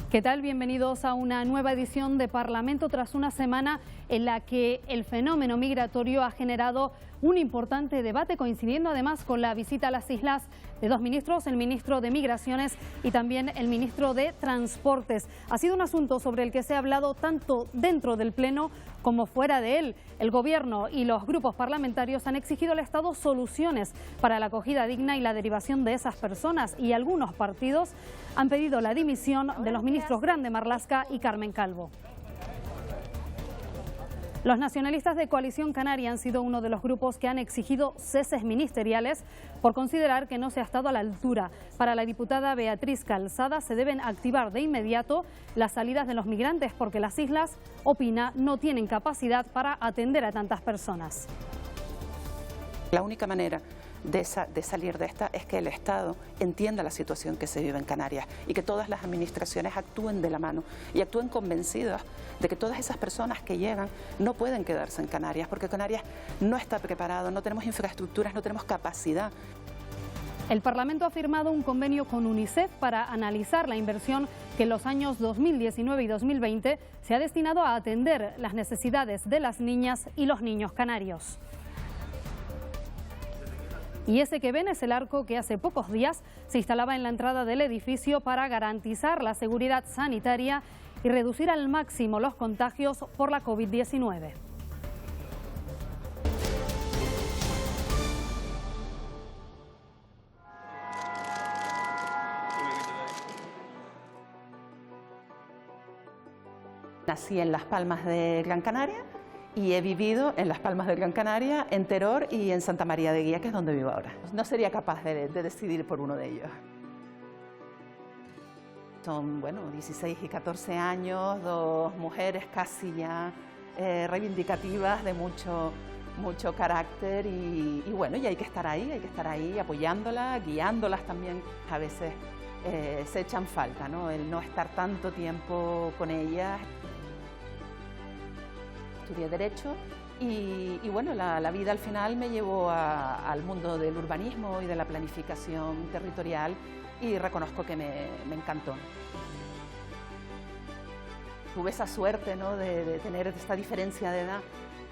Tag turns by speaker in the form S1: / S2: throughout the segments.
S1: ¿Qué tal? Bienvenidos a una nueva edición de Parlamento tras una semana en la que el fenómeno migratorio ha generado un importante debate, coincidiendo además con la visita a las islas de dos ministros, el ministro de Migraciones y también el ministro de Transportes. Ha sido un asunto sobre el que se ha hablado tanto dentro del Pleno como fuera de él. El Gobierno y los grupos parlamentarios han exigido al Estado soluciones para la acogida digna y la derivación de esas personas, y algunos partidos han pedido la dimisión de los ministros Grande Marlaska y Carmen Calvo. Los nacionalistas de Coalición Canaria han sido uno de los grupos que han exigido ceses ministeriales por considerar que no se ha estado a la altura. Para la diputada Beatriz Calzada se deben activar de inmediato las salidas de los migrantes porque las islas, opina, no tienen capacidad para atender a tantas personas.
S2: La única manera de salir de esta es que el Estado entienda la situación que se vive en Canarias y que todas las administraciones actúen de la mano y actúen convencidas de que todas esas personas que llegan no pueden quedarse en Canarias, porque Canarias no está preparado, no tenemos infraestructuras, no tenemos capacidad.
S1: El Parlamento ha firmado un convenio con UNICEF para analizar la inversión que en los años 2019 y 2020 se ha destinado a atender las necesidades de las niñas y los niños canarios. Y ese que ven es el arco que hace pocos días se instalaba en la entrada del edificio para garantizar la seguridad sanitaria y reducir al máximo los contagios por la COVID-19.
S2: Nací en Las Palmas de Gran Canaria y he vivido en Las Palmas de Gran Canaria, en Teror y en Santa María de Guía, que es donde vivo ahora. No sería capaz de decidir por uno de ellos. Son, 16 y 14 años, dos mujeres casi ya reivindicativas de mucho carácter y hay que estar ahí apoyándolas, guiándolas también. A veces se echan falta, ¿no? El no estar tanto tiempo con ellas. Estudié Derecho y la vida al final me llevó al mundo del urbanismo y de la planificación territorial y reconozco que me encantó. Tuve esa suerte, ¿no?, de tener esta diferencia de edad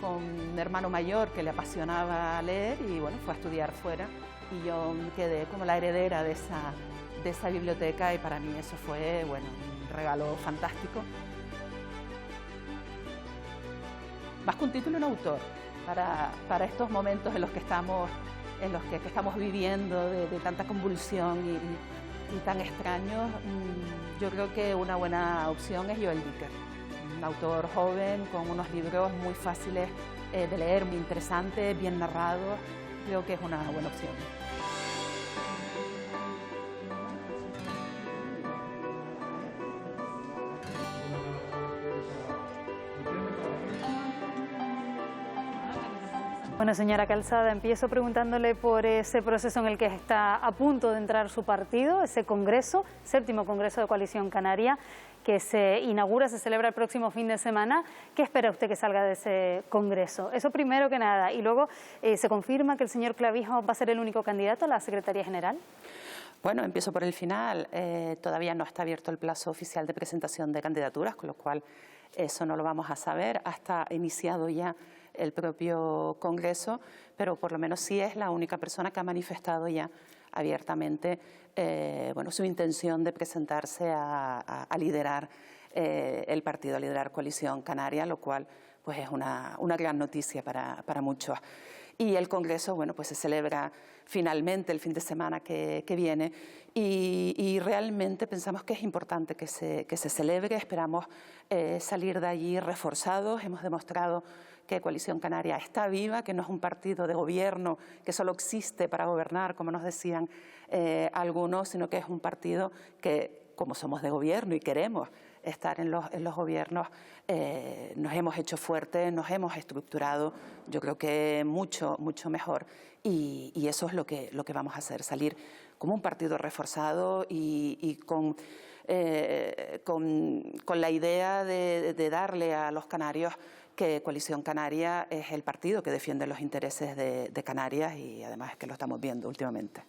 S2: con un hermano mayor que le apasionaba leer y fue a estudiar fuera y yo quedé como la heredera de esa biblioteca y para mí eso fue un regalo fantástico. Más que un título, un autor, para estos momentos en los que estamos viviendo de tanta convulsión y tan extraños. Yo creo que una buena opción es Joel Dicker, un autor joven con unos libros muy fáciles de leer, muy interesantes, bien narrados. Creo que es una buena opción.
S1: Bueno, señora Calzada, empiezo preguntándole por ese proceso en el que está a punto de entrar su partido, ese congreso, séptimo congreso de Coalición Canaria, que se inaugura, se celebra el próximo fin de semana. ¿Qué espera usted que salga de ese congreso? Eso primero que nada. Y luego, ¿se confirma que el señor Clavijo va a ser el único candidato a la Secretaría General?
S2: Bueno, empiezo por el final. Todavía no está abierto el plazo oficial de presentación de candidaturas, con lo cual eso no lo vamos a saber hasta iniciado ya el propio Congreso, pero por lo menos sí es la única persona que ha manifestado ya abiertamente su intención de presentarse a liderar el partido, a liderar Coalición Canaria, lo cual es una gran noticia para muchos. Y el Congreso, se celebra finalmente el fin de semana que viene y realmente pensamos que es importante que se celebre. Esperamos salir de allí reforzados. Hemos demostrado que Coalición Canaria está viva, que no es un partido de gobierno que solo existe para gobernar, como nos decían algunos, sino que es un partido que, como somos de gobierno y queremos estar en los gobiernos, nos hemos hecho fuertes, nos hemos estructurado, yo creo que mucho mejor, y eso es lo que vamos a hacer, salir como un partido reforzado y con la idea de darle a los canarios que Coalición Canaria es el partido que defiende los intereses de Canarias y además es que lo estamos viendo últimamente.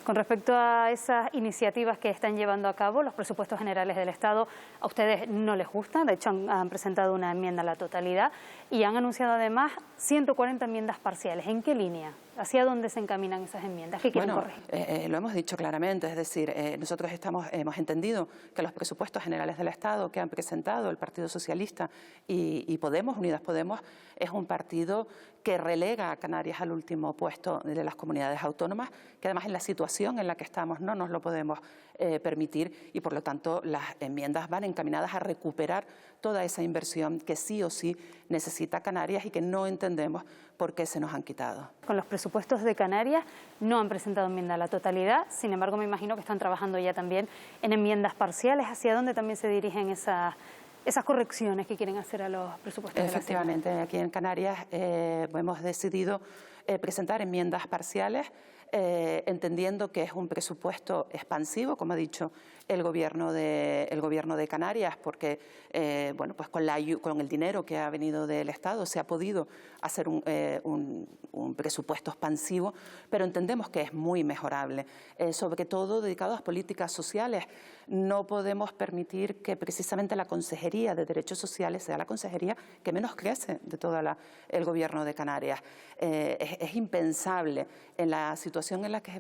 S1: Con respecto a esas iniciativas que están llevando a cabo, los presupuestos generales del Estado, a ustedes no les gustan, de hecho han presentado una enmienda a la totalidad y han anunciado además 140 enmiendas parciales. ¿En qué línea? ¿Hacia dónde se encaminan esas enmiendas? ¿Qué quieren corregir?
S2: Lo hemos dicho claramente, es decir, nosotros hemos entendido que los presupuestos generales del Estado que han presentado el Partido Socialista y Podemos, Unidas Podemos, es un partido que relega a Canarias al último puesto de las comunidades autónomas, que además en la situación en la que estamos no nos lo podemos permitir y por lo tanto las enmiendas van encaminadas a recuperar toda esa inversión que sí o sí necesita Canarias y que no entendemos por qué se nos han quitado.
S1: Con los presupuestos de Canarias no han presentado enmienda a la totalidad, sin embargo me imagino que están trabajando ya también en enmiendas parciales. ¿Hacia dónde también se dirigen esas correcciones que quieren hacer a los presupuestos?
S2: Efectivamente, aquí en Canarias hemos decidido presentar enmiendas parciales, entendiendo que es un presupuesto expansivo, como ha dicho el gobierno de Canarias, porque bueno, pues con el dinero que ha venido del Estado se ha podido hacer un presupuesto expansivo, pero entendemos que es muy mejorable, sobre todo dedicado a las políticas sociales. No podemos permitir que precisamente la Consejería de Derechos Sociales sea la consejería que menos crece de todo el gobierno de Canarias. Es impensable en la situación en la que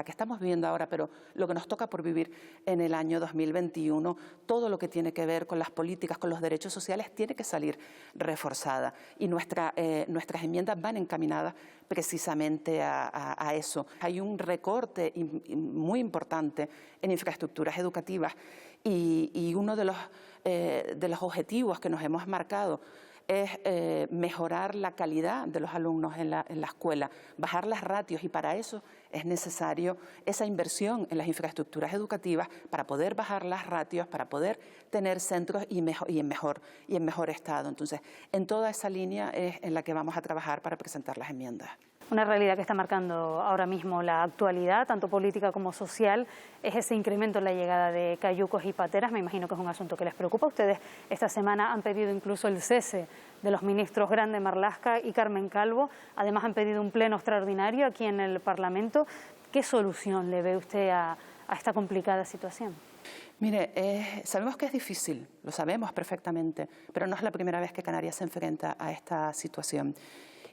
S2: estamos viviendo ahora, pero lo que nos toca por vivir en el año 2021, todo lo que tiene que ver con las políticas, con los derechos sociales, tiene que salir reforzada. Y nuestras enmiendas van encaminadas precisamente a eso. Hay un recorte muy importante en infraestructuras educativas y uno de los objetivos que nos hemos marcado es mejorar la calidad de los alumnos en la escuela, bajar las ratios, y para eso es necesario esa inversión en las infraestructuras educativas para poder bajar las ratios, para poder tener centros y en mejor estado. Entonces, en toda esa línea es en la que vamos a trabajar para presentar las enmiendas.
S1: Una realidad que está marcando ahora mismo la actualidad, tanto política como social, es ese incremento en la llegada de cayucos y pateras. Me imagino que es un asunto que les preocupa. Ustedes esta semana han pedido incluso el cese de los ministros Grande Marlaska y Carmen Calvo. Además han pedido un pleno extraordinario aquí en el Parlamento. ¿Qué solución le ve usted a esta complicada situación?
S2: Mire, sabemos que es difícil, lo sabemos perfectamente, pero no es la primera vez que Canarias se enfrenta a esta situación.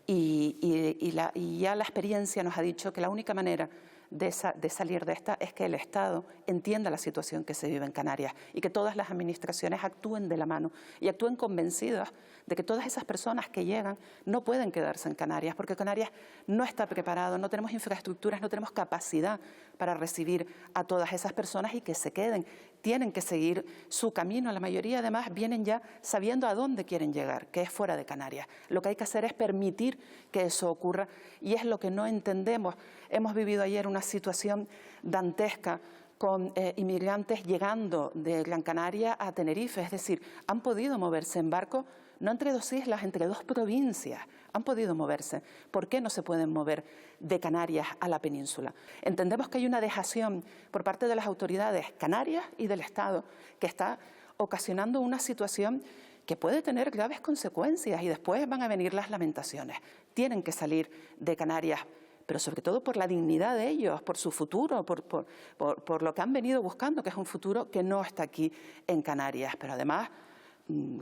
S2: Y ya la experiencia nos ha dicho que la única manera de salir de esta es que el Estado entienda la situación que se vive en Canarias y que todas las administraciones actúen de la mano y actúen convencidas de que todas esas personas que llegan no pueden quedarse en Canarias, porque Canarias no está preparado, no tenemos infraestructuras, no tenemos capacidad para recibir a todas esas personas y que se queden. Tienen que seguir su camino. La mayoría además vienen ya sabiendo a dónde quieren llegar, que es fuera de Canarias. Lo que hay que hacer es permitir que eso ocurra y es lo que no entendemos. Hemos vivido ayer una situación dantesca con inmigrantes llegando de Gran Canaria a Tenerife, es decir, han podido moverse en barco, no entre dos islas, entre dos provincias, han podido moverse. ¿Por qué no se pueden mover de Canarias a la península? Entendemos que hay una dejación por parte de las autoridades canarias y del Estado que está ocasionando una situación que puede tener graves consecuencias y después van a venir las lamentaciones. Tienen que salir de Canarias, pero sobre todo por la dignidad de ellos, por su futuro, por lo que han venido buscando, que es un futuro que no está aquí en Canarias. Pero además,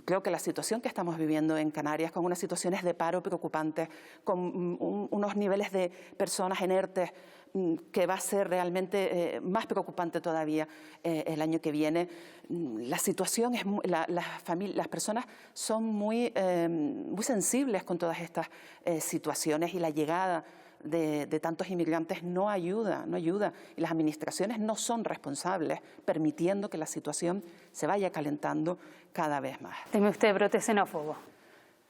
S2: creo que la situación que estamos viviendo en Canarias, con unas situaciones de paro preocupantes, con unos niveles de personas inertes, que va a ser realmente más preocupante todavía el año que viene. La situación es las personas son muy sensibles con todas estas situaciones y la llegada de tantos inmigrantes no ayuda y las administraciones no son responsables, permitiendo que la situación se vaya calentando cada vez más.
S1: ¿Teme usted brote xenófobo?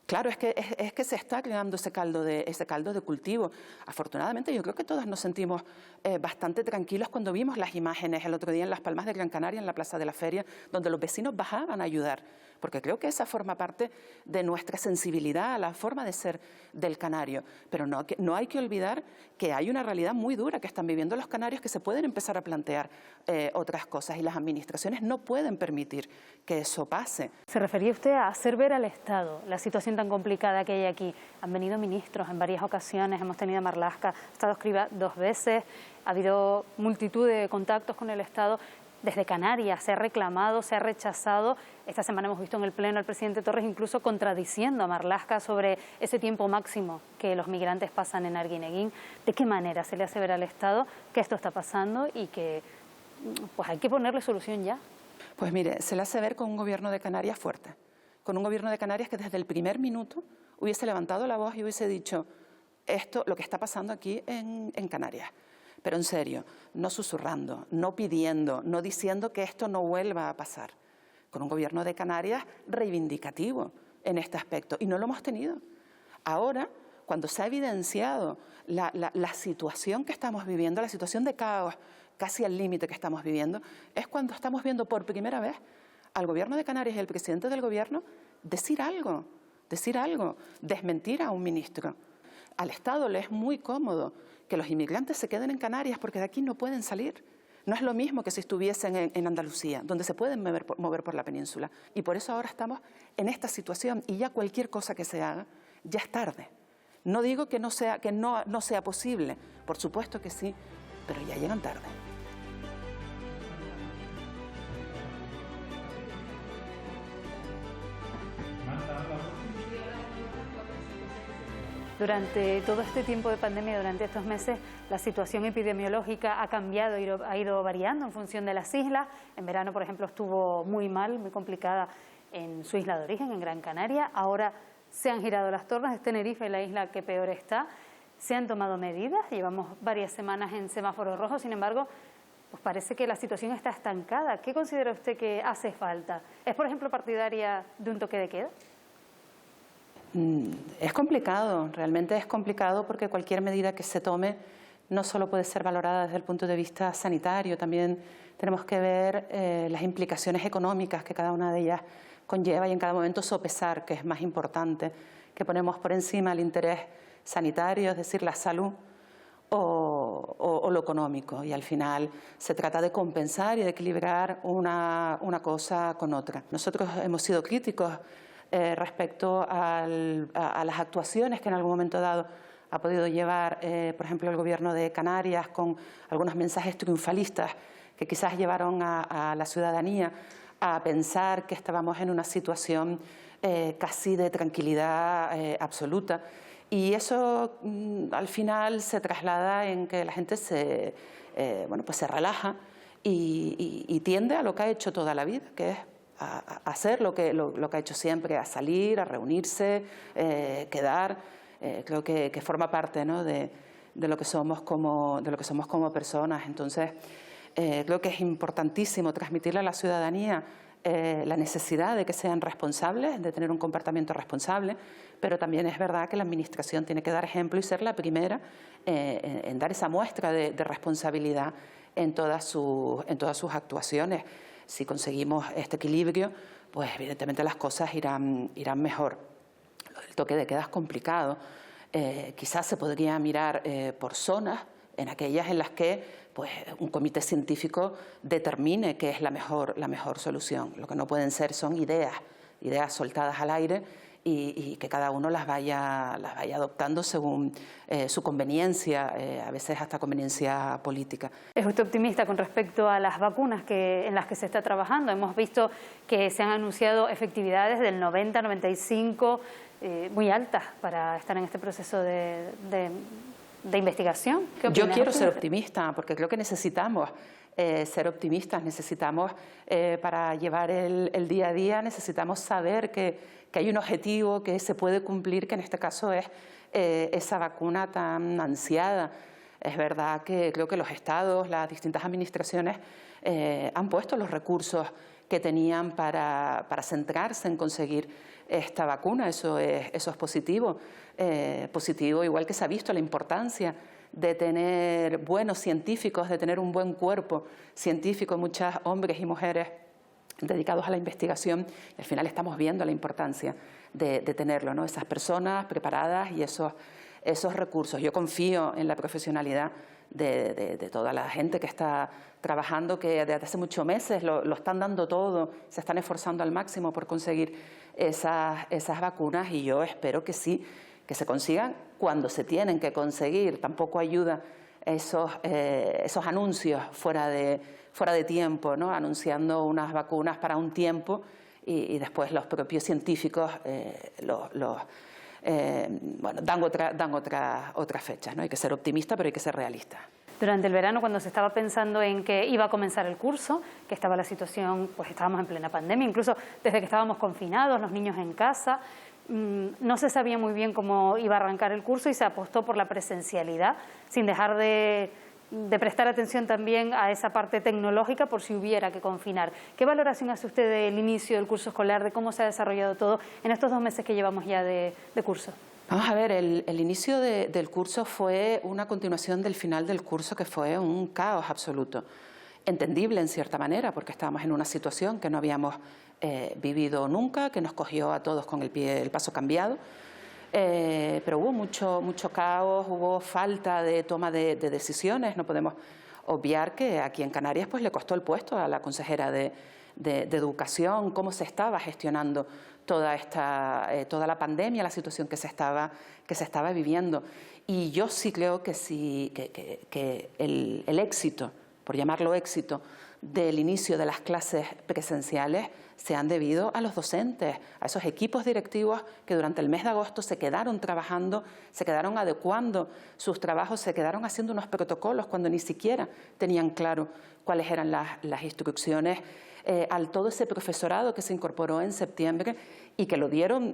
S2: Claro, es que se está creando ese caldo de cultivo. Afortunadamente yo creo que todos nos sentimos bastante tranquilos cuando vimos las imágenes el otro día en Las Palmas de Gran Canaria, en la Plaza de la Feria, donde los vecinos bajaban a ayudar, porque creo que esa forma parte de nuestra sensibilidad, la forma de ser del canario. Pero no hay que olvidar que hay una realidad muy dura que están viviendo los canarios, que se pueden empezar a plantear otras cosas y las administraciones no pueden permitir que eso pase.
S1: ¿Se refería usted a hacer ver al Estado la situación
S3: situación tan complicada que hay aquí. Han venido ministros en varias ocasiones, hemos tenido a Marlaska, ha estado Escrivá 2 veces, ha habido multitud de contactos con el Estado. Desde Canarias se ha reclamado, se ha rechazado. Esta semana hemos visto en el Pleno al presidente Torres incluso contradiciendo a Marlaska sobre ese tiempo máximo que los migrantes pasan en Arguineguín. ¿De qué manera se le hace ver al Estado que esto está pasando y que pues hay que ponerle solución ya?
S2: Pues mire, se le hace ver con un gobierno de Canarias fuerte, con un gobierno de Canarias que desde el primer minuto hubiese levantado la voz y hubiese dicho esto, lo que está pasando aquí en Canarias. Pero en serio, no susurrando, no pidiendo, no diciendo que esto no vuelva a pasar. Con un gobierno de Canarias reivindicativo en este aspecto. Y no lo hemos tenido. Ahora, cuando se ha evidenciado la situación que estamos viviendo, la situación de caos casi al límite que estamos viviendo, es cuando estamos viendo por primera vez al gobierno de Canarias y al presidente del gobierno decir algo, desmentir a un ministro. Al Estado le es muy cómodo que los inmigrantes se queden en Canarias porque de aquí no pueden salir. No es lo mismo que si estuviesen en Andalucía, donde se pueden mover por la península. Y por eso ahora estamos en esta situación y ya cualquier cosa que se haga ya es tarde. No digo que no sea posible, por supuesto que sí, pero ya llegan tarde.
S3: Durante todo este tiempo de pandemia, durante estos meses, la situación epidemiológica ha cambiado, ha ido variando en función de las islas. En verano, por ejemplo, estuvo muy mal, muy complicada en su isla de origen, en Gran Canaria. Ahora se han girado las tornas, es Tenerife la isla que peor está. Se han tomado medidas, llevamos varias semanas en semáforo rojo, sin embargo, pues parece que la situación está estancada. ¿Qué considera usted que hace falta? ¿Es, por ejemplo, partidaria de un toque de queda?
S2: Es complicado, realmente es complicado porque cualquier medida que se tome no solo puede ser valorada desde el punto de vista sanitario, también tenemos que ver las implicaciones económicas que cada una de ellas conlleva y en cada momento sopesar, que es más importante, que ponemos por encima el interés sanitario, es decir, la salud, o lo económico. Y al final se trata de compensar y de equilibrar una cosa con otra. Nosotros hemos sido críticos respecto a las actuaciones que en algún momento dado ha podido llevar, por ejemplo, el Gobierno de Canarias con algunos mensajes triunfalistas que quizás llevaron a la ciudadanía a pensar que estábamos en una situación casi de tranquilidad absoluta. Y eso al final se traslada en que la gente se relaja y tiende a lo que ha hecho toda la vida, que es a hacer lo que ha hecho siempre, a salir, a reunirse, quedar. Creo que forma parte, ¿no?, de lo que somos como personas. Entonces, creo que es importantísimo transmitirle a la ciudadanía la necesidad de que sean responsables, de tener un comportamiento responsable, pero también es verdad que la Administración tiene que dar ejemplo y ser la primera en dar esa muestra de responsabilidad en todas sus actuaciones. Si conseguimos este equilibrio, pues evidentemente las cosas irán mejor. Lo del toque de queda es complicado. Quizás se podría mirar por zonas, en aquellas en las que pues, un comité científico determine qué es la mejor solución. Lo que no pueden ser son ideas soltadas al aire y que cada uno las vaya adoptando según su conveniencia, a veces hasta conveniencia política.
S3: ¿Es usted optimista con respecto a las vacunas en las que se está trabajando? Hemos visto que se han anunciado efectividades del 90, 95, muy altas para estar en este proceso de investigación.
S2: Yo quiero ser optimista porque creo que necesitamos ser optimistas, necesitamos para llevar el día a día, necesitamos saber que hay un objetivo que se puede cumplir, que en este caso es esa vacuna tan ansiada. Es verdad que creo que los estados, las distintas administraciones han puesto los recursos que tenían para centrarse en conseguir esta vacuna. Eso es positivo. Positivo, igual que se ha visto la importancia de tener buenos científicos, de tener un buen cuerpo científico, muchos hombres y mujeres dedicados a la investigación. Y al final estamos viendo la importancia de tenerlo, ¿no? Esas personas preparadas y esos recursos. Yo confío en la profesionalidad de toda la gente que está trabajando, que desde hace muchos meses lo están dando todo, se están esforzando al máximo por conseguir esas vacunas, y yo espero que sí, que se consigan cuando se tienen que conseguir. Tampoco ayuda esos anuncios fuera de tiempo, ¿no? Anunciando unas vacunas para un tiempo y después los propios científicos dan otra fecha, ¿no? Hay que ser optimista, pero hay que ser realista.
S3: Durante el verano, cuando se estaba pensando en que iba a comenzar el curso, que estaba la situación, pues estábamos en plena pandemia, incluso desde que estábamos confinados, los niños en casa, no se sabía muy bien cómo iba a arrancar el curso y se apostó por la presencialidad, sin dejar de prestar atención también a esa parte tecnológica por si hubiera que confinar. ¿Qué valoración hace usted del inicio del curso escolar, de cómo se ha desarrollado todo en estos 2 meses que llevamos ya de curso?
S2: Vamos a ver, el inicio del curso fue una continuación del final del curso, que fue un caos absoluto. Entendible en cierta manera, porque estábamos en una situación que no habíamos vivido nunca, que nos cogió a todos con el paso cambiado, pero hubo mucho caos, hubo falta de toma de decisiones. No podemos obviar que aquí en Canarias pues le costó el puesto a la consejera de Educación, cómo se estaba gestionando toda la pandemia, la situación que se estaba viviendo. Y yo sí creo que el éxito, por llamarlo éxito, del inicio de las clases presenciales se han debido a los docentes, a esos equipos directivos que durante el mes de agosto se quedaron trabajando, se quedaron adecuando sus trabajos, se quedaron haciendo unos protocolos cuando ni siquiera tenían claro cuáles eran las instrucciones, al todo ese profesorado que se incorporó en septiembre y que lo dieron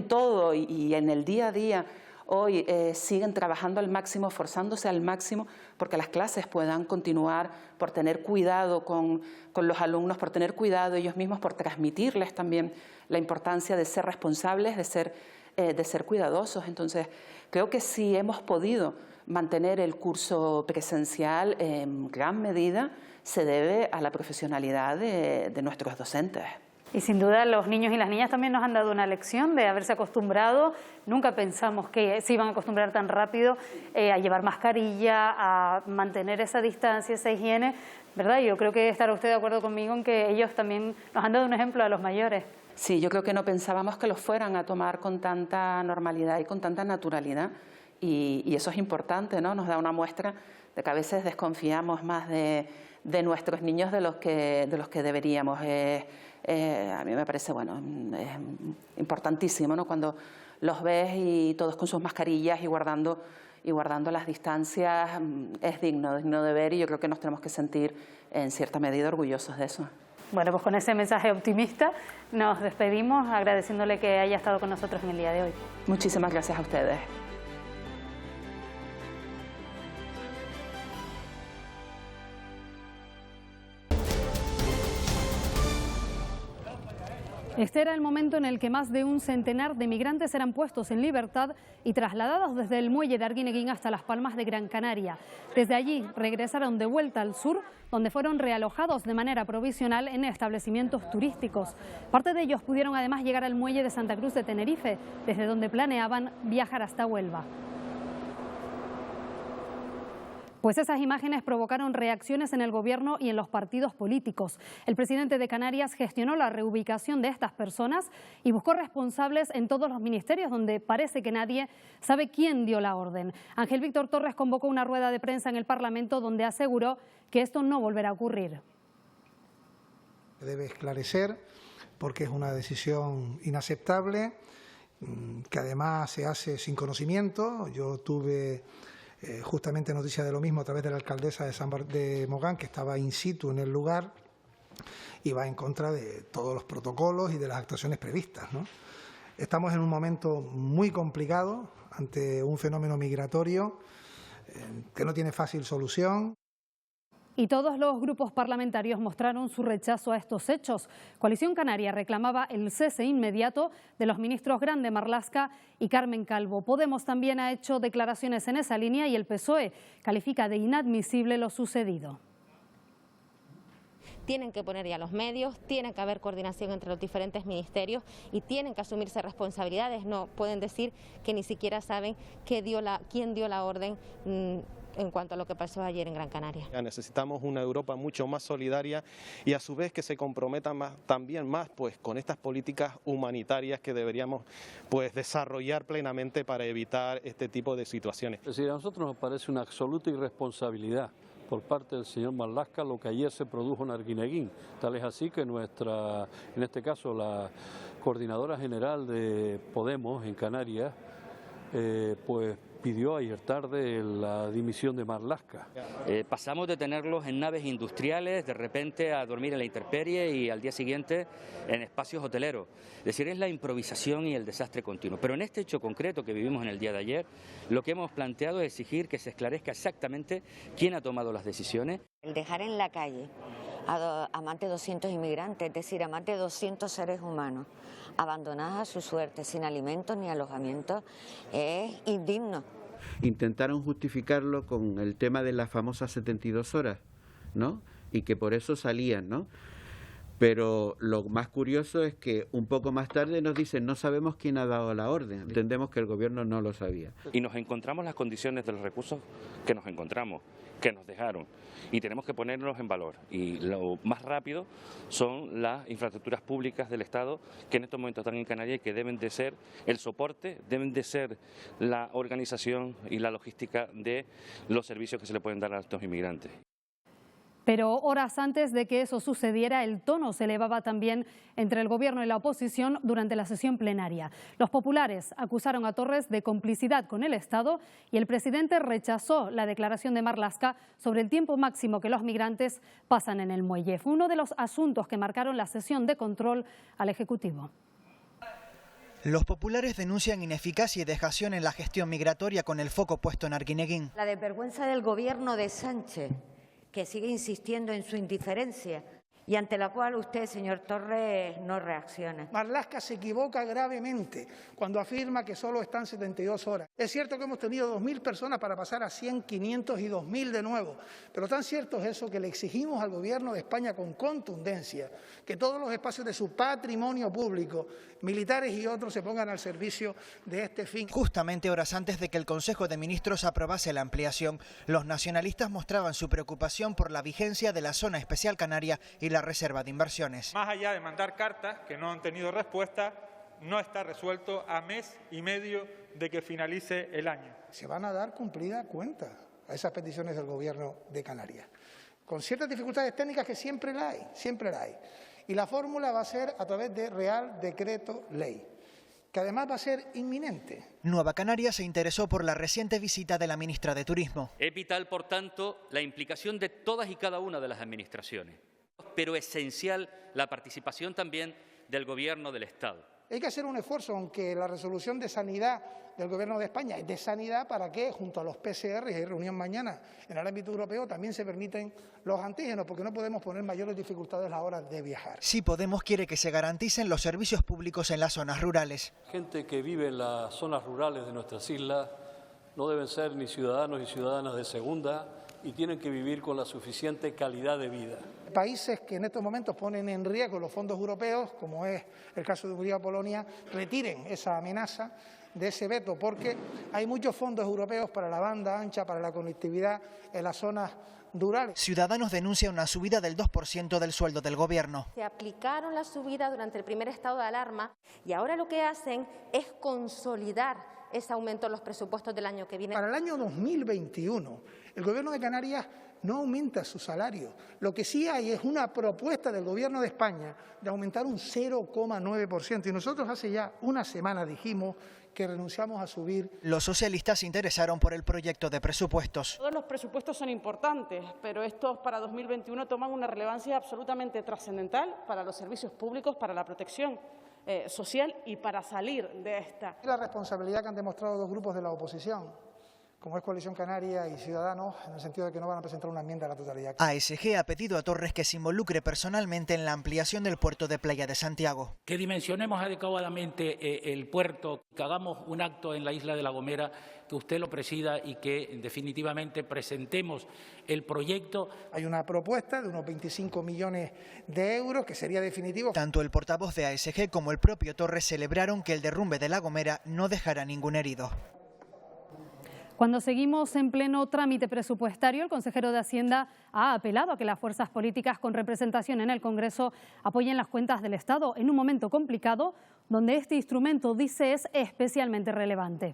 S2: todo, y en el día a día hoy siguen trabajando al máximo, esforzándose al máximo porque las clases puedan continuar, por tener cuidado con los alumnos, por tener cuidado ellos mismos, por transmitirles también la importancia de ser responsables, de ser cuidadosos. Entonces, creo que sí hemos podido mantener el curso presencial en gran medida se debe a la profesionalidad de nuestros docentes.
S3: Y sin duda los niños y las niñas también nos han dado una lección de haberse acostumbrado. Nunca pensamos que se iban a acostumbrar tan rápido a llevar mascarilla, a mantener esa distancia, esa higiene, ¿verdad? Yo creo que estará usted de acuerdo conmigo en que ellos también nos han dado un ejemplo a los mayores.
S2: Sí, yo creo que no pensábamos que los fueran a tomar con tanta normalidad y con tanta naturalidad, y eso es importante, ¿no? Nos da una muestra de que a veces desconfiamos más de nuestros niños de los que deberíamos. A mí me parece, es importantísimo, ¿no? Cuando los ves y todos con sus mascarillas y guardando las distancias, es digno de ver, y yo creo que nos tenemos que sentir en cierta medida orgullosos de eso.
S3: Bueno, pues con ese mensaje optimista nos despedimos, agradeciéndole que haya estado con nosotros en el día de hoy.
S2: Muchísimas gracias a ustedes.
S1: Este era el momento en el que más de un centenar de migrantes eran puestos en libertad y trasladados desde el muelle de Arguineguín hasta Las Palmas de Gran Canaria. Desde allí regresaron de vuelta al sur, donde fueron realojados de manera provisional en establecimientos turísticos. Parte de ellos pudieron además llegar al muelle de Santa Cruz de Tenerife, desde donde planeaban viajar hasta Huelva. Pues esas imágenes provocaron reacciones en el gobierno y en los partidos políticos. El presidente de Canarias gestionó la reubicación de estas personas y buscó responsables en todos los ministerios, donde parece que nadie sabe quién dio la orden. Ángel Víctor Torres convocó una rueda de prensa en el Parlamento donde aseguró que esto no volverá a ocurrir.
S4: Debe esclarecer, porque es una decisión inaceptable, que además se hace sin conocimiento. Yo tuve justamente noticia de lo mismo a través de la alcaldesa de Mogán, que estaba in situ en el lugar y va en contra de todos los protocolos y de las actuaciones previstas, ¿no? Estamos en un momento muy complicado ante un fenómeno migratorio que no tiene fácil solución.
S1: Y todos los grupos parlamentarios mostraron su rechazo a estos hechos. Coalición Canaria reclamaba el cese inmediato de los ministros Grande Marlaska y Carmen Calvo. Podemos también ha hecho declaraciones en esa línea y el PSOE califica de inadmisible lo sucedido.
S5: Tienen que poner ya los medios, tiene que haber coordinación entre los diferentes ministerios y tienen que asumirse responsabilidades. No pueden decir que ni siquiera saben quién dio la orden en cuanto a lo que pasó ayer en Gran Canaria.
S6: Necesitamos una Europa mucho más solidaria y a su vez que se comprometa también más pues con estas políticas humanitarias que deberíamos pues desarrollar plenamente para evitar este tipo de situaciones.
S7: Es decir, a nosotros nos parece una absoluta irresponsabilidad por parte del señor Marlaska lo que ayer se produjo en Arguineguín. Tal es así que en este caso la coordinadora general de Podemos en Canarias, pues pidió ayer tarde la dimisión de Marlaska.
S8: Pasamos de tenerlos en naves industriales, de repente a dormir en la intemperie y al día siguiente en espacios hoteleros. Es decir, es la improvisación y el desastre continuo. Pero en este hecho concreto que vivimos en el día de ayer, lo que hemos planteado es exigir que se esclarezca exactamente quién ha tomado las decisiones.
S9: El dejar en la calle a más de 200 inmigrantes, es decir, a más de 200 seres humanos, abandonados a su suerte, sin alimentos ni alojamiento, es indigno.
S10: Intentaron justificarlo con el tema de las famosas 72 horas, ¿no? Y que por eso salían, ¿no? Pero lo más curioso es que un poco más tarde nos dicen no sabemos quién ha dado la orden. Entendemos que el gobierno no lo sabía.
S11: Y nos encontramos las condiciones de los recursos que nos encontramos, que nos dejaron. Y tenemos que ponerlos en valor. Y lo más rápido son las infraestructuras públicas del Estado que en estos momentos están en Canarias y que deben de ser el soporte, deben de ser la organización y la logística de los servicios que se le pueden dar a estos inmigrantes.
S1: Pero horas antes de que eso sucediera, el tono se elevaba también entre el Gobierno y la oposición durante la sesión plenaria. Los populares acusaron a Torres de complicidad con el Estado y el presidente rechazó la declaración de Marlaska sobre el tiempo máximo que los migrantes pasan en el muelle. Fue uno de los asuntos que marcaron la sesión de control al Ejecutivo.
S12: Los populares denuncian ineficacia y dejación en la gestión migratoria con el foco puesto en Arguineguín.
S9: La desvergüenza del gobierno de Sánchez, que sigue insistiendo en su indiferencia y ante la cual usted, señor Torres, no reacciona.
S4: Marlaska se equivoca gravemente cuando afirma que solo están 72 horas. Es cierto que hemos tenido 2.000 personas para pasar a 100, 500 y 2.000 de nuevo, pero tan cierto es eso que le exigimos al Gobierno de España con contundencia que todos los espacios de su patrimonio público, militares y otros, se pongan al servicio de este fin.
S12: Justamente horas antes de que el Consejo de Ministros aprobase la ampliación, los nacionalistas mostraban su preocupación por la vigencia de la Zona Especial Canaria y la Reserva de Inversiones.
S13: Más allá de mandar cartas que no han tenido respuesta, no está resuelto a mes y medio de que finalice el año.
S4: Se van a dar cumplida cuenta a esas peticiones del Gobierno de Canarias, con ciertas dificultades técnicas que siempre la hay. Y la fórmula va a ser a través de Real Decreto Ley, que además va a ser inminente.
S12: Nueva Canarias se interesó por la reciente visita de la ministra de Turismo.
S8: Es vital, por tanto, la implicación de todas y cada una de las administraciones, pero esencial la participación también del Gobierno del Estado.
S4: Hay que hacer un esfuerzo, aunque la resolución de sanidad del Gobierno de España es de sanidad, para que junto a los PCR, y hay reunión mañana en el ámbito europeo, también se permiten los antígenos, porque no podemos poner mayores dificultades a la hora de viajar.
S12: Sí Podemos quiere que se garanticen los servicios públicos en las zonas rurales.
S7: Gente que vive en las zonas rurales de nuestras islas no deben ser ni ciudadanos y ciudadanas de segunda y tienen que vivir con la suficiente calidad de vida.
S4: Países que en estos momentos ponen en riesgo los fondos europeos, como es el caso de Hungría o Polonia, retiren esa amenaza de ese veto, porque hay muchos fondos europeos para la banda ancha, para la conectividad en las zonas rurales.
S12: Ciudadanos denuncia una subida del 2% del sueldo del Gobierno.
S5: Se aplicaron la subida durante el primer estado de alarma y ahora lo que hacen es consolidar ese aumento en los presupuestos del año que viene.
S4: Para el año 2021, el Gobierno de Canarias no aumenta su salario. Lo que sí hay es una propuesta del Gobierno de España de aumentar un 0,9%. Y nosotros hace ya una semana dijimos que renunciamos a subir.
S12: Los socialistas se interesaron por el proyecto de presupuestos.
S14: Todos los presupuestos son importantes, pero estos para 2021 toman una relevancia absolutamente trascendental para los servicios públicos, para la protección social y para salir de esta.
S4: La responsabilidad que han demostrado dos grupos de la oposición, como es Coalición Canaria y Ciudadanos, en el sentido de que no van a presentar una enmienda a la totalidad.
S12: ASG ha pedido a Torres que se involucre personalmente en la ampliación del puerto de Playa de Santiago.
S15: Que dimensionemos adecuadamente el puerto, que hagamos un acto en la isla de La Gomera, que usted lo presida y que definitivamente presentemos el proyecto.
S4: Hay una propuesta de unos 25 millones de euros que sería definitivo.
S12: Tanto el portavoz de ASG como el propio Torres celebraron que el derrumbe de La Gomera no dejará ningún herido.
S1: Cuando seguimos en pleno trámite presupuestario, el consejero de Hacienda ha apelado a que las fuerzas políticas con representación en el Congreso apoyen las cuentas del Estado en un momento complicado donde este instrumento, dice, es especialmente relevante.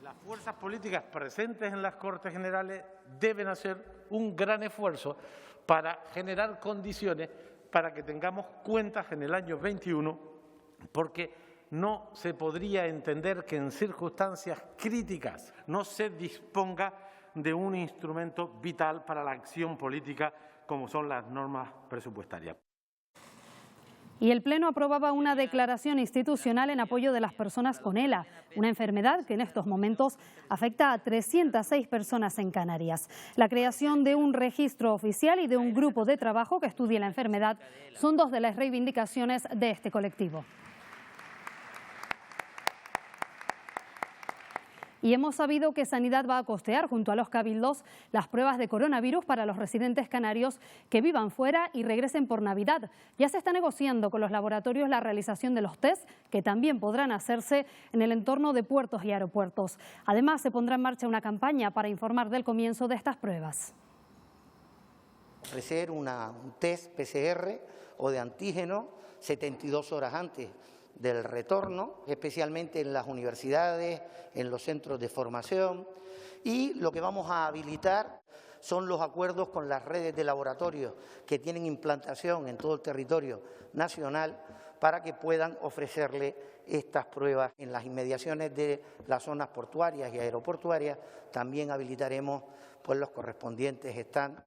S16: Las fuerzas políticas presentes en las Cortes Generales deben hacer un gran esfuerzo para generar condiciones para que tengamos cuentas en el año 21, porque no se podría entender que en circunstancias críticas no se disponga de un instrumento vital para la acción política como son las normas presupuestarias.
S1: Y el Pleno aprobaba una declaración institucional en apoyo de las personas con ELA, una enfermedad que en estos momentos afecta a 306 personas en Canarias. La creación de un registro oficial y de un grupo de trabajo que estudie la enfermedad son dos de las reivindicaciones de este colectivo. Y hemos sabido que Sanidad va a costear junto a los cabildos las pruebas de coronavirus para los residentes canarios que vivan fuera y regresen por Navidad. Ya se está negociando con los laboratorios la realización de los test, que también podrán hacerse en el entorno de puertos y aeropuertos. Además, se pondrá en marcha una campaña para informar del comienzo de estas pruebas.
S17: Ofrecer un test PCR o de antígeno 72 horas antes del retorno, especialmente en las universidades, en los centros de formación, y lo que vamos a habilitar son los acuerdos con las redes de laboratorios que tienen implantación en todo el territorio nacional para que puedan ofrecerle estas pruebas. En las inmediaciones de las zonas portuarias y aeroportuarias también habilitaremos pues los correspondientes stands.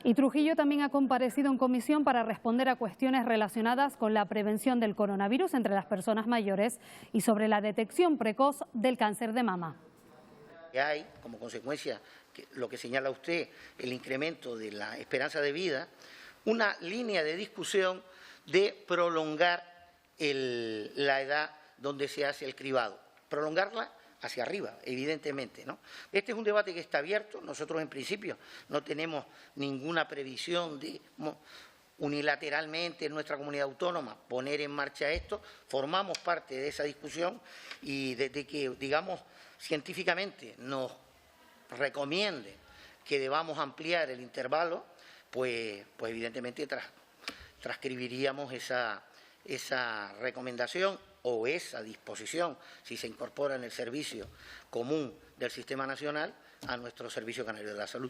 S1: Y Trujillo también ha comparecido en comisión para responder a cuestiones relacionadas con la prevención del coronavirus entre las personas mayores y sobre la detección precoz del cáncer de mama.
S17: Hay, como consecuencia, lo que señala usted, el incremento de la esperanza de vida, una línea de discusión de prolongar la edad donde se hace el cribado, prolongarla hacia arriba, evidentemente, ¿no? Este es un debate que está abierto. Nosotros, en principio, no tenemos ninguna previsión de unilateralmente en nuestra comunidad autónoma poner en marcha esto. Formamos parte de esa discusión y desde que, digamos, científicamente nos recomiende que debamos ampliar el intervalo, pues evidentemente transcribiríamos esa recomendación o esa disposición, si se incorpora en el servicio común del Sistema Nacional, a nuestro Servicio Canario de la Salud.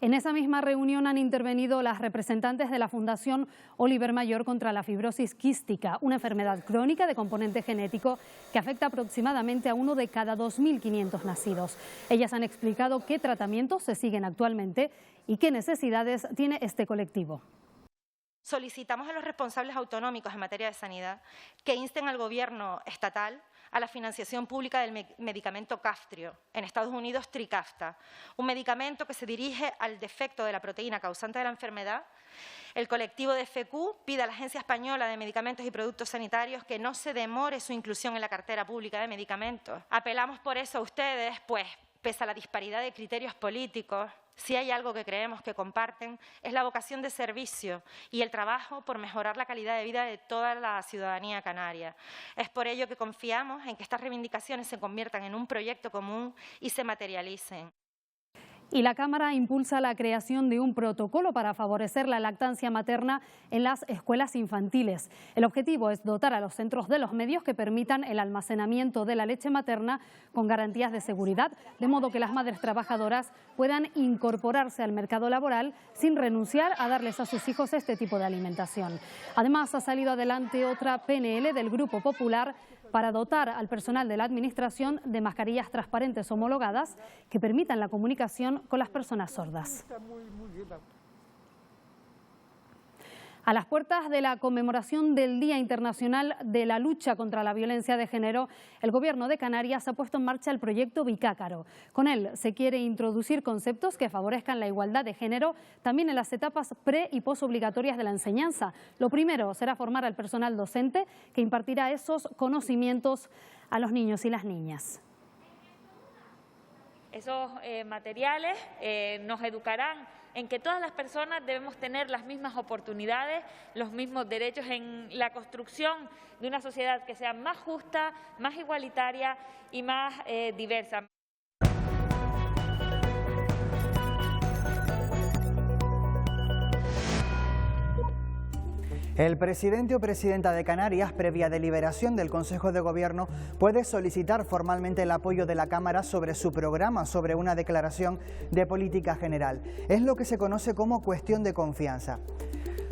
S1: En esa misma reunión han intervenido las representantes de la Fundación Oliver Mayor contra la fibrosis quística, una enfermedad crónica de componente genético que afecta aproximadamente a 1 de cada 2.500 nacidos. Ellas han explicado qué tratamientos se siguen actualmente y qué necesidades tiene este colectivo.
S5: Solicitamos a los responsables autonómicos en materia de sanidad que insten al Gobierno estatal a la financiación pública del medicamento Kaftrio, en Estados Unidos Trikafta, un medicamento que se dirige al defecto de la proteína causante de la enfermedad. El colectivo de FQ pide a la Agencia Española de Medicamentos y Productos Sanitarios que no se demore su inclusión en la cartera pública de medicamentos. Apelamos por eso a ustedes, pues, pese a la disparidad de criterios políticos, si hay algo que creemos que comparten es la vocación de servicio y el trabajo por mejorar la calidad de vida de toda la ciudadanía canaria. Es por ello que confiamos en que estas reivindicaciones se conviertan en un proyecto común y se materialicen.
S1: Y la Cámara impulsa la creación de un protocolo para favorecer la lactancia materna en las escuelas infantiles. El objetivo es dotar a los centros de los medios que permitan el almacenamiento de la leche materna con garantías de seguridad, de modo que las madres trabajadoras puedan incorporarse al mercado laboral sin renunciar a darles a sus hijos este tipo de alimentación. Además, ha salido adelante otra PNL del Grupo Popular para dotar al personal de la Administración de mascarillas transparentes homologadas que permitan la comunicación con las personas sordas. A las puertas de la conmemoración del Día Internacional de la Lucha contra la Violencia de Género, el Gobierno de Canarias ha puesto en marcha el proyecto Bicácaro. Con él se quiere introducir conceptos que favorezcan la igualdad de género también en las etapas pre- y posobligatorias de la enseñanza. Lo primero será formar al personal docente que impartirá esos conocimientos a los niños y las niñas.
S18: Esos materiales nos educarán en que todas las personas debemos tener las mismas oportunidades, los mismos derechos en la construcción de una sociedad que sea más justa, más igualitaria y más diversa.
S19: El presidente o presidenta de Canarias, previa deliberación del Consejo de Gobierno, puede solicitar formalmente el apoyo de la Cámara sobre su programa sobre una declaración de política general. Es lo que se conoce como cuestión de confianza.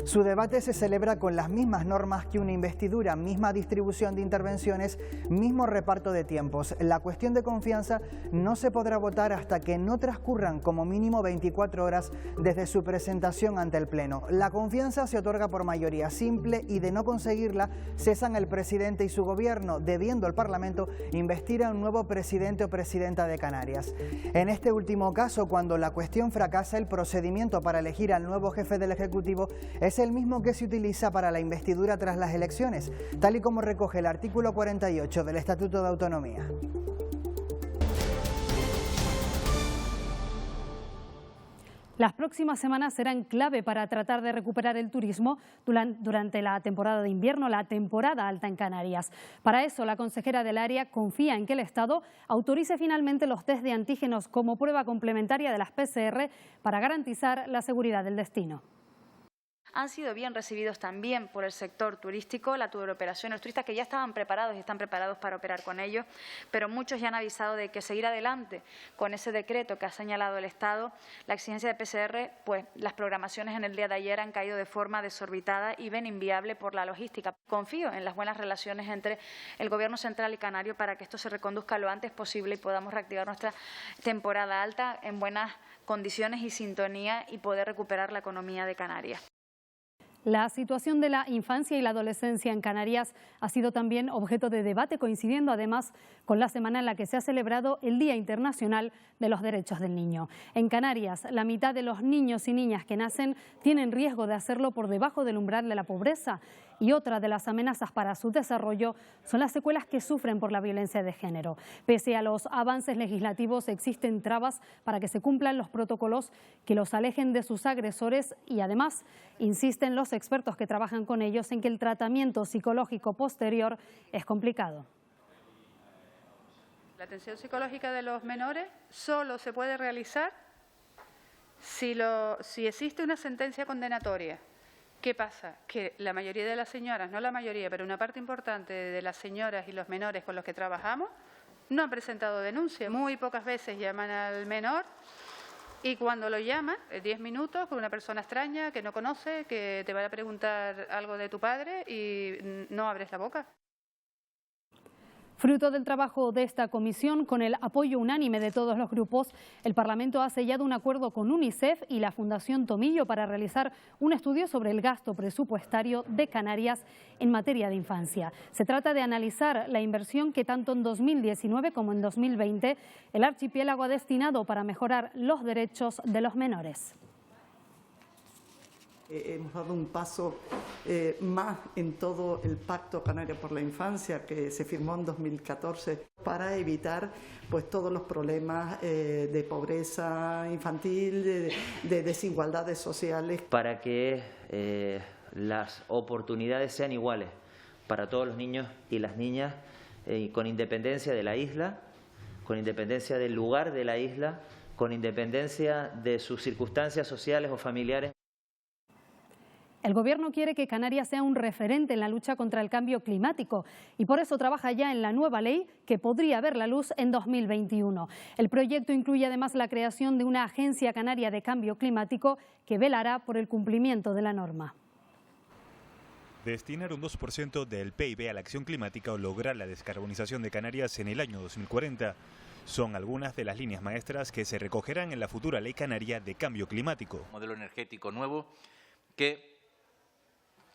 S19: Su debate se celebra con las mismas normas que una investidura, misma distribución de intervenciones, mismo reparto de tiempos. La cuestión de confianza no se podrá votar hasta que no transcurran como mínimo 24 horas desde su presentación ante el Pleno. La confianza se otorga por mayoría simple y de no conseguirla cesan el presidente y su gobierno, debiendo el Parlamento investir a un nuevo presidente o presidenta de Canarias. En este último caso, cuando la cuestión fracasa, el procedimiento para elegir al nuevo jefe del Ejecutivo es el mismo que se utiliza para la investidura tras las elecciones, tal y como recoge el artículo 48 del Estatuto de Autonomía.
S1: Las próximas semanas serán clave para tratar de recuperar el turismo durante la temporada de invierno, la temporada alta en Canarias. Para eso, la consejera del área confía en que el Estado autorice finalmente los test de antígenos como prueba complementaria de las PCR para garantizar la seguridad del destino.
S20: Han sido bien recibidos también por el sector turístico, la turoperación, los turistas que ya estaban preparados y están preparados para operar con ellos, pero muchos ya han avisado de que seguir adelante con ese decreto que ha señalado el Estado, la exigencia de PCR, pues las programaciones en el día de ayer han caído de forma desorbitada y ven inviable por la logística. Confío en las buenas relaciones entre el Gobierno central y canario para que esto se reconduzca lo antes posible y podamos reactivar nuestra temporada alta en buenas condiciones y sintonía y poder recuperar la economía de Canarias.
S1: La situación de la infancia y la adolescencia en Canarias ha sido también objeto de debate, coincidiendo además con la semana en la que se ha celebrado el Día Internacional de los Derechos del Niño. En Canarias, la mitad de los niños y niñas que nacen tienen riesgo de hacerlo por debajo del umbral de la pobreza. Y otra de las amenazas para su desarrollo son las secuelas que sufren por la violencia de género. Pese a los avances legislativos, existen trabas para que se cumplan los protocolos que los alejen de sus agresores y además insisten los expertos que trabajan con ellos en que el tratamiento psicológico posterior es complicado.
S21: La atención psicológica de los menores solo se puede realizar si existe una sentencia condenatoria. ¿Qué pasa? Que la mayoría de las señoras, no la mayoría, pero una parte importante de las señoras y los menores con los que trabajamos no han presentado denuncia. Muy pocas veces llaman al menor y cuando lo llaman, 10 minutos con una persona extraña que no conoce, que te va a preguntar algo de tu padre y no abres la boca.
S1: Fruto del trabajo de esta comisión, con el apoyo unánime de todos los grupos, el Parlamento ha sellado un acuerdo con UNICEF y la Fundación Tomillo para realizar un estudio sobre el gasto presupuestario de Canarias en materia de infancia. Se trata de analizar la inversión que tanto en 2019 como en 2020 el archipiélago ha destinado para mejorar los derechos de los menores.
S22: Hemos dado un paso más en todo el Pacto Canario por la Infancia que se firmó en 2014 para evitar pues todos los problemas de pobreza infantil, de desigualdades sociales.
S23: Para que las oportunidades sean iguales para todos los niños y las niñas, con independencia de la isla, con independencia del lugar de la isla, con independencia de sus circunstancias sociales o familiares.
S1: El Gobierno quiere que Canarias sea un referente en la lucha contra el cambio climático y por eso trabaja ya en la nueva ley que podría ver la luz en 2021. El proyecto incluye además la creación de una agencia canaria de cambio climático que velará por el cumplimiento de la norma.
S24: Destinar un 2% del PIB a la acción climática o lograr la descarbonización de Canarias en el año 2040 son algunas de las líneas maestras que se recogerán en la futura Ley Canaria de Cambio Climático.
S25: Modelo energético nuevo que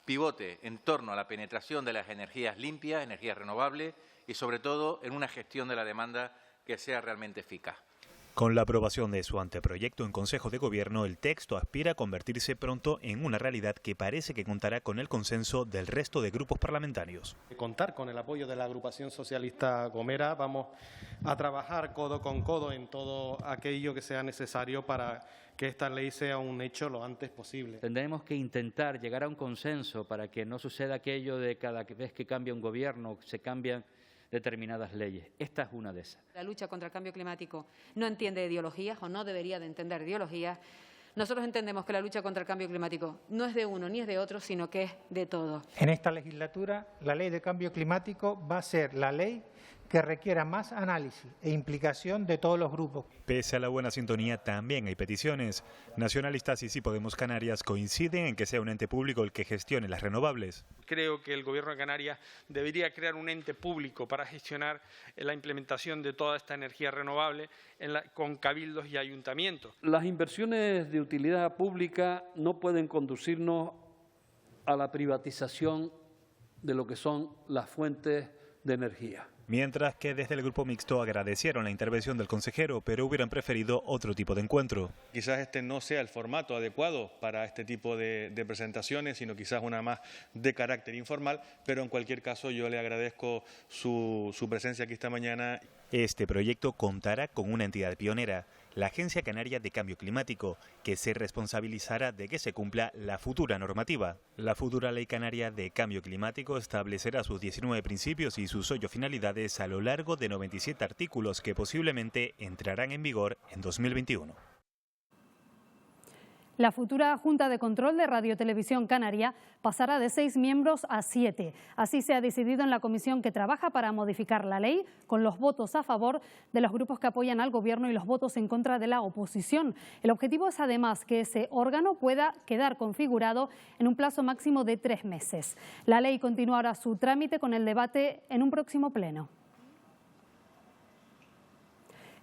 S25: pivote en torno a la penetración de las energías limpias, energías renovables y sobre todo en una gestión de la demanda que sea realmente eficaz.
S24: Con la aprobación de su anteproyecto en Consejo de Gobierno, el texto aspira a convertirse pronto en una realidad que parece que contará con el consenso del resto de grupos parlamentarios.
S2: Contar con el apoyo de la agrupación socialista Gomera, vamos a trabajar codo con codo en todo aquello que sea necesario para que esta ley sea un hecho lo antes posible.
S8: Tendremos que intentar llegar a un consenso para que no suceda aquello de cada vez que cambia un gobierno, se cambian determinadas leyes. Esta es una de esas.
S3: La lucha contra el cambio climático no entiende ideologías o no debería de entender ideologías. Nosotros entendemos que la lucha contra el cambio climático no es de uno ni es de otro, sino que es de todos.
S6: En esta legislatura, la ley de cambio climático va a ser la ley que requiera más análisis e implicación de todos los grupos.
S24: Pese a la buena sintonía, también hay peticiones. Nacionalistas y Sí Podemos Canarias coinciden en que sea un ente público el que gestione las renovables.
S13: Creo que el Gobierno de Canarias debería crear un ente público para gestionar la implementación de toda esta energía renovable con cabildos y ayuntamientos.
S7: Las inversiones de utilidad pública no pueden conducirnos a la privatización de lo que son las fuentes de energía.
S24: Mientras que desde el grupo mixto agradecieron la intervención del consejero, pero hubieran preferido otro tipo de encuentro.
S10: Quizás este no sea el formato adecuado para este tipo de presentaciones, sino quizás una más de carácter informal, pero en cualquier caso yo le agradezco su presencia aquí esta mañana.
S24: Este proyecto contará con una entidad pionera, la Agencia Canaria de Cambio Climático, que se responsabilizará de que se cumpla la futura normativa. La futura Ley Canaria de Cambio Climático establecerá sus 19 principios y sus 8 finalidades a lo largo de 97 artículos que posiblemente entrarán en vigor en 2021.
S1: La futura Junta de Control de Radiotelevisión Canaria pasará de 6 miembros a 7. Así se ha decidido en la comisión que trabaja para modificar la ley, con los votos a favor de los grupos que apoyan al Gobierno y los votos en contra de la oposición. El objetivo es además que ese órgano pueda quedar configurado en un plazo máximo de 3 meses. La ley continuará su trámite con el debate en un próximo pleno.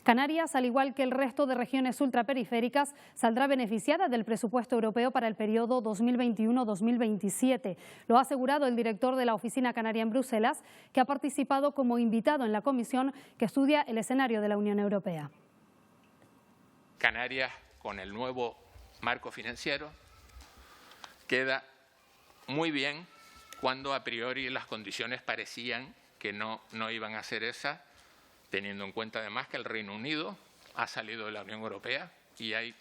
S1: Canarias, al igual que el resto de regiones ultraperiféricas, saldrá beneficiada del presupuesto europeo para el periodo 2021-2027. Lo ha asegurado el director de la Oficina Canaria en Bruselas, que ha participado como invitado en la comisión que estudia el escenario de la Unión Europea.
S11: Canarias, con el nuevo marco financiero, queda muy bien cuando a priori las condiciones parecían que no iban a ser esas, teniendo en cuenta además que el Reino Unido ha salido de la Unión Europea y hay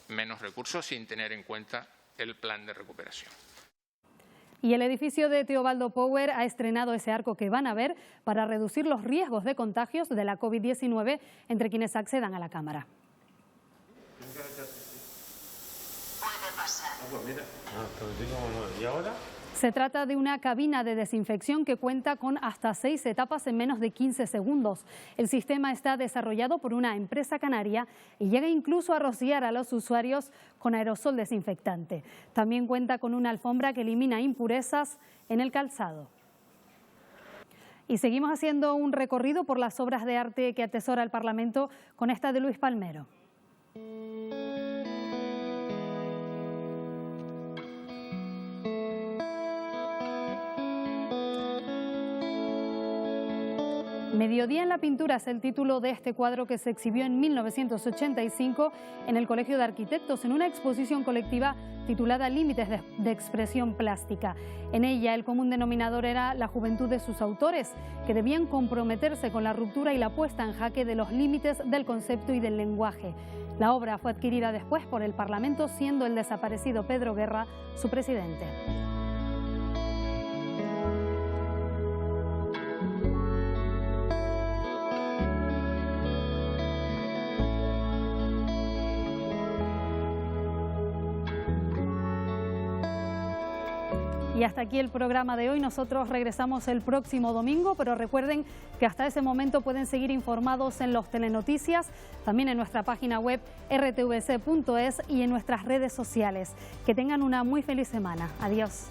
S11: menos recursos sin tener en cuenta el plan de recuperación.
S1: Y el edificio de Teobaldo Power ha estrenado ese arco que van a ver para reducir los riesgos de contagios de la COVID-19 entre quienes accedan a la cámara.
S16: ¿Y ahora?
S1: Se trata de una cabina de desinfección que cuenta con hasta 6 etapas en menos de 15 segundos. El sistema está desarrollado por una empresa canaria y llega incluso a rociar a los usuarios con aerosol desinfectante. También cuenta con una alfombra que elimina impurezas en el calzado. Y seguimos haciendo un recorrido por las obras de arte que atesora el Parlamento con esta de Luis Palmero. Mediodía en la pintura es el título de este cuadro que se exhibió en 1985 en el Colegio de Arquitectos en una exposición colectiva titulada Límites de expresión plástica. En ella el común denominador era la juventud de sus autores, que debían comprometerse con la ruptura y la puesta en jaque de los límites del concepto y del lenguaje. La obra fue adquirida después por el Parlamento, siendo el desaparecido Pedro Guerra su presidente. Y hasta aquí el programa de hoy. Nosotros regresamos el próximo domingo, pero recuerden que hasta ese momento pueden seguir informados en los telenoticias, también en nuestra página web rtvc.es y en nuestras redes sociales. Que tengan una muy feliz semana. Adiós.